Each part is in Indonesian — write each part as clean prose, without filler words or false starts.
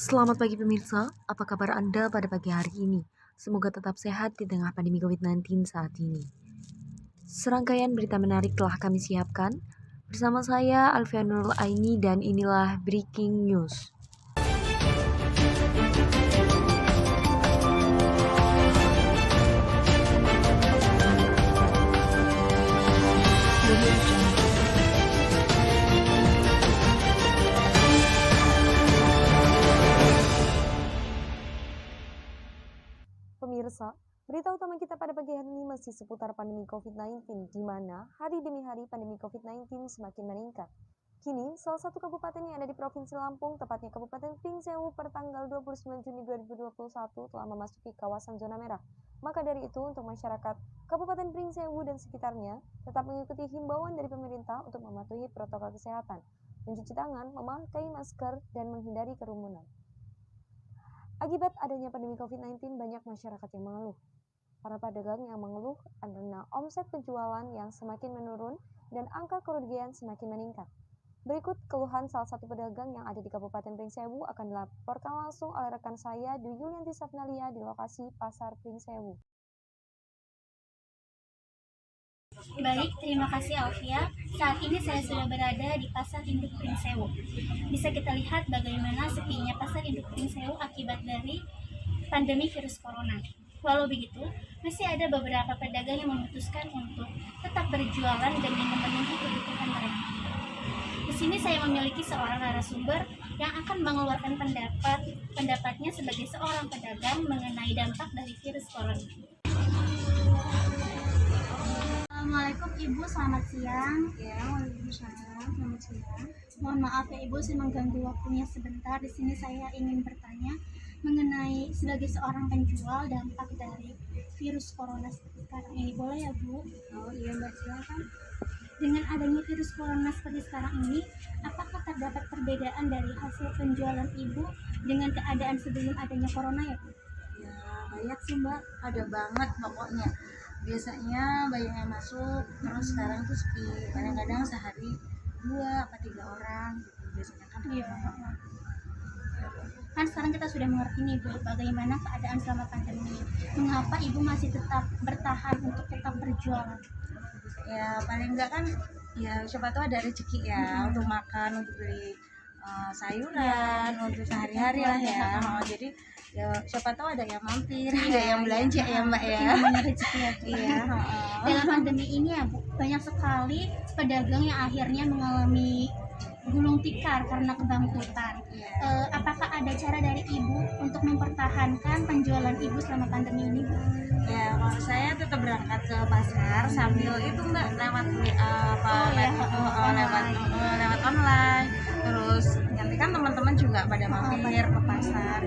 Selamat pagi pemirsa, apa kabar Anda pada pagi hari ini? Semoga tetap sehat di tengah pandemi COVID-19 saat ini. Serangkaian berita menarik telah kami siapkan. Bersama saya Alfian Nurul Aini dan inilah Breaking News. Pemirsa, berita utama kita pada pagi hari ini masih seputar pandemi COVID-19, di mana hari demi hari pandemi COVID-19 semakin meningkat. Kini, salah satu kabupaten yang ada di Provinsi Lampung, tepatnya Kabupaten Pringsewu per tanggal 29 Juni 2021 telah memasuki kawasan zona merah. Maka dari itu, untuk masyarakat Kabupaten Pringsewu dan sekitarnya, tetap mengikuti himbauan dari pemerintah untuk mematuhi protokol kesehatan, mencuci tangan, memakai masker, dan menghindari kerumunan. Akibat adanya pandemi COVID-19, banyak masyarakat yang mengeluh. Para pedagang yang mengeluh karena omset penjualan yang semakin menurun dan angka kerugian semakin meningkat. Berikut keluhan salah satu pedagang yang ada di Kabupaten Pringsewu akan dilaporkan langsung oleh rekan saya Dwi Yulianti Sapnalia di lokasi Pasar Pringsewu. Baik, terima kasih Alfia. Saat ini saya sudah berada di Pasar Induk Pringsewu. Bisa kita lihat bagaimana sepinya Pasar Induk Pringsewu akibat dari pandemi virus corona. Walau begitu, masih ada beberapa pedagang yang memutuskan untuk tetap berjualan demi memenuhi kebutuhan mereka. Di sini saya memiliki seorang narasumber yang akan mengeluarkan pendapatnya sebagai seorang pedagang mengenai dampak dari virus corona. Assalamualaikum Ibu, selamat siang. Ya, waalaikumsalam, selamat siang. Mohon maaf ya Ibu, saya mengganggu waktunya sebentar. Di sini saya ingin bertanya mengenai sebagai seorang penjual dampak dari virus corona sekarang ini. Boleh ya Bu? Oh iya Mbak, silakan. Dengan adanya virus corona seperti sekarang ini, apakah terdapat perbedaan dari hasil penjualan Ibu dengan keadaan sebelum adanya corona ya Bu? Ya, banyak sih Mbak, ada banget pokoknya. Biasanya banyak yang masuk, terus sekarang tuh sepi. Kadang-kadang sehari 2 atau 3 orang gitu. Biasanya kan. Iya. Kan sekarang kita sudah mengerti nih Bu, bagaimana keadaan selama pandemi. Mengapa Ibu masih tetap bertahan untuk tetap berjualan? Ya paling enggak kan, ya siapa tahu ada rezeki ya untuk makan, untuk beli sayuran, untuk sehari-hari lah ya. Jadi ya siapa tahu ada yang mampir, ada yang belanja ya Mbak ya. Namanya rezeki ya Bu. Iya. Dalam pandemi ini ya Bu, banyak sekali pedagang yang akhirnya mengalami gulung tikar karena kebangkrutan. Apakah ada cara dari Ibu untuk mempertahankan penjualan Ibu selama pandemi ini Bu? Ya kalau saya tetap berangkat ke pasar sambil itu Mbak lewat lewat online. Terus nanti kan teman-teman juga pada mampir ke pasar.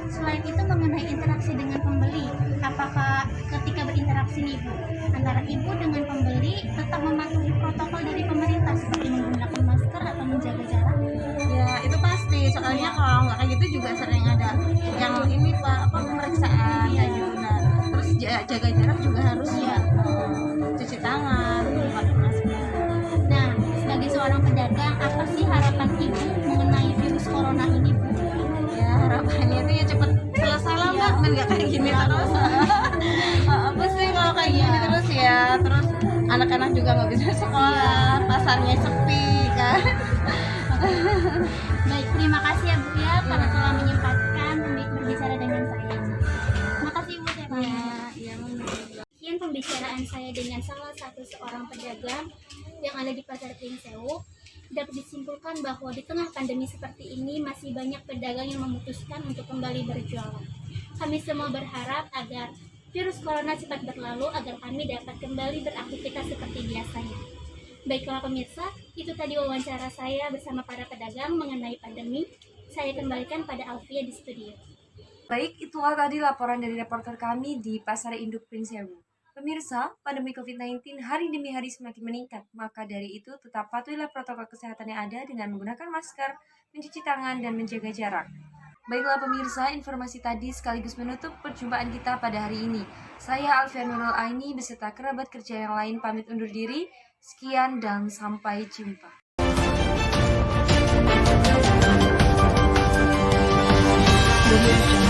Selain itu mengenai interaksi dengan pembeli, apakah ketika berinteraksi nih Bu, antara Ibu dengan pembeli tetap mematuhi protokol dari pemerintah seperti menggunakan masker atau menjaga jarak? Ya itu pasti, soalnya kalau nggak kayak gitu juga sering ada yang ini pemeriksaan ya gitu. Nah, terus jaga jarak juga harus ya, cuci tangan, pakai masker. Nah, sebagai seorang pedagang, apa sih harapan Ibu mengenai virus corona ini Bu? Ya harapannya itu ya cepet selesai lah Mbak, kan nggak kayak gini terus. Apa sih kalau kayak gini terus ya, terus anak-anak juga nggak bisa sekolah, pasarnya sepi kan. Baik, terima kasih ya Bu ya karena telah menyempatkan berbicara dengan saya. Terima kasih Bu ya. Iya. Sekian pembicaraan saya dengan salah satu seorang pedagang yang ada di Pasar Pringsewu. Dapat disimpulkan bahwa di tengah pandemi seperti ini masih banyak pedagang yang memutuskan untuk kembali berjualan. Kami semua berharap agar virus corona cepat berlalu agar kami dapat kembali beraktivitas seperti biasanya. Baiklah pemirsa, itu tadi wawancara saya bersama para pedagang mengenai pandemi. Saya kembalikan pada Alfia di studio. Baik, itulah tadi laporan dari reporter kami di Pasar Induk Pringsewu. Pemirsa, pandemi COVID-19 hari demi hari semakin meningkat, maka dari itu tetap patuhilah protokol kesehatan yang ada dengan menggunakan masker, mencuci tangan, dan menjaga jarak. Baiklah pemirsa, informasi tadi sekaligus menutup perjumpaan kita pada hari ini. Saya Alfian Nurul Aini beserta kerabat kerja yang lain pamit undur diri. Sekian dan sampai jumpa. Audio Jungle.